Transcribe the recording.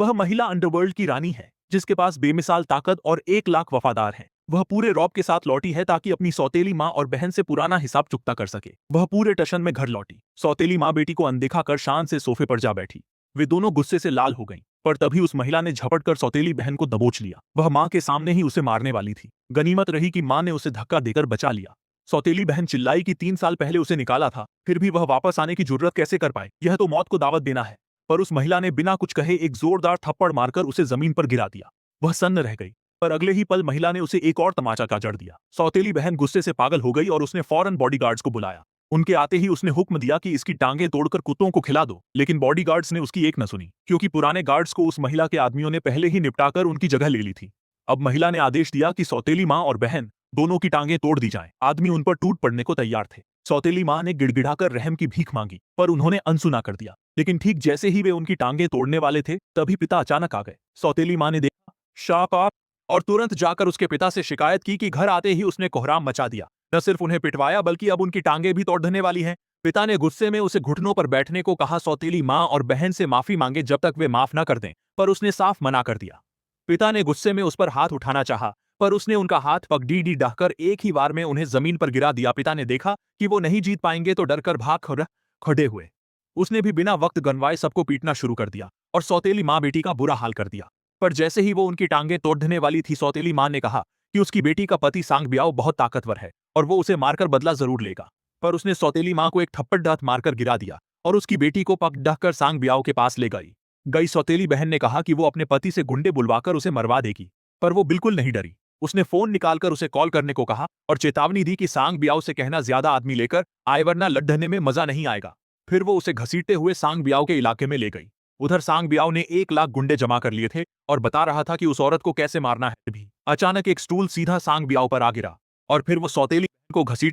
वह महिला अंडरवर्ल्ड की रानी है जिसके पास बेमिसाल ताकत और 1 लाख वफादार हैं। वह पूरे रौब के साथ लौटी है ताकि अपनी सौतेली माँ और बहन से पुराना हिसाब चुकता कर सके। वह पूरे टशन में घर लौटी। सौतेली माँ बेटी को अनदेखा कर शान से सोफे पर जा बैठी। वे दोनों गुस्से से लाल हो गईं, पर तभी उस महिला ने झपट कर सौतेली बहन को दबोच लिया। वह माँ के सामने ही उसे मारने वाली थी। गनीमत रही कि माँ ने उसे धक्का देकर बचा लिया। सौतेली बहन चिल्लाई कि 3 साल पहले उसे निकाला था, फिर भी वह वापस आने की जुर्रत कैसे कर पाए? यह तो मौत को दावत देना है। पर उस महिला ने बिना कुछ कहे एक जोरदार थप्पड़ मारकर उसे जमीन पर गिरा दिया। वह सन्न रह गई, पर अगले ही पल महिला ने उसे एक और तमाचा का जड़ दिया। सौतेली बहन गुस्से से पागल हो गई और उसने फौरन बॉडीगार्ड्स को बुलाया। उनके आते ही उसने हुक्म दिया कि इसकी टांगें तोड़कर कुत्तों को खिला दो, लेकिन बॉडीगार्ड्स ने उसकी एक न सुनी, क्योंकि पुराने गार्ड्स को उस महिला के आदमियों ने पहले ही निपटाकर उनकी जगह ले ली थी। अब महिला ने आदेश दिया कि सौतेली माँ और बहन दोनों की टांगें तोड़ दी जाएं। आदमी उन पर टूट पड़ने को तैयार थे। सौतेली माँ ने गिड़गिड़ाकर रहम की भीख मांगी, पर उन्होंने अनसुना कर दिया। लेकिन ठीक जैसे ही वे उनकी टांगें तोड़ने वाले थे, तभी पिता अचानक आ गए। सौतेली माँ ने देखा शाप आप, और तुरंत जाकर उसके पिता से शिकायत की कि घर आते ही उसने कोहराम मचा दिया। न सिर्फ उन्हें पिटवाया बल्कि अब उनकी टांगें भी तोड़ने वाली हैं। पिता ने गुस्से में उसे घुटनों पर बैठने को कहा। सौतेली माँ और बहन से माफी मांगे जब तक वे माफ न कर दें, पर उसने साफ मना कर दिया। पिता ने गुस्से में उस पर हाथ उठाना चाहा, पर उसने उनका हाथ पगडीडी डाहकर एक ही बार में उन्हें जमीन पर गिरा दिया। पिता ने देखा कि वो नहीं जीत पाएंगे तो डरकर भाग खड़े हुए। उसने भी बिना वक्त गंवाए सबको पीटना शुरू कर दिया और सौतेली माँ बेटी का बुरा हाल कर दिया। पर जैसे ही वो उनकी टांगें तोड़ने वाली थी, सौतेली माँ ने कहा कि उसकी बेटी का पति सांग ब्याओ बहुत ताकतवर है और वो उसे मारकर बदला जरूर लेगा। पर उसने सौतेली माँ को एक थप्पड़ दांत मारकर गिरा दिया और उसकी बेटी को पग ढककर सांग ब्याओ के पास ले गई। सौतेली बहन ने कहा कि वो अपने पति से गुंडे बुलवाकर उसे मरवा देगी, पर वो बिल्कुल नहीं डरी। उसने फोन निकालकर उसे कॉल करने को कहा और चेतावनी दी कि सांग ब्याओ से कहना ज्यादा आदमी लेकर आए वरना लड़ने में मजा नहीं आएगा। फिर वो उसे घसीटते हुए सांग ब्याओ के इलाके में ले गई। उधर सांग ब्याओ ने 1 लाख गुंडे जमा कर लिए थे और बता रहा था कि उस औरत को कैसे मारना है भी। अचानक एक स्टूल सीधा सांग ब्याओ पर आ गिरा और फिर वो सौतेली बहन को घसीट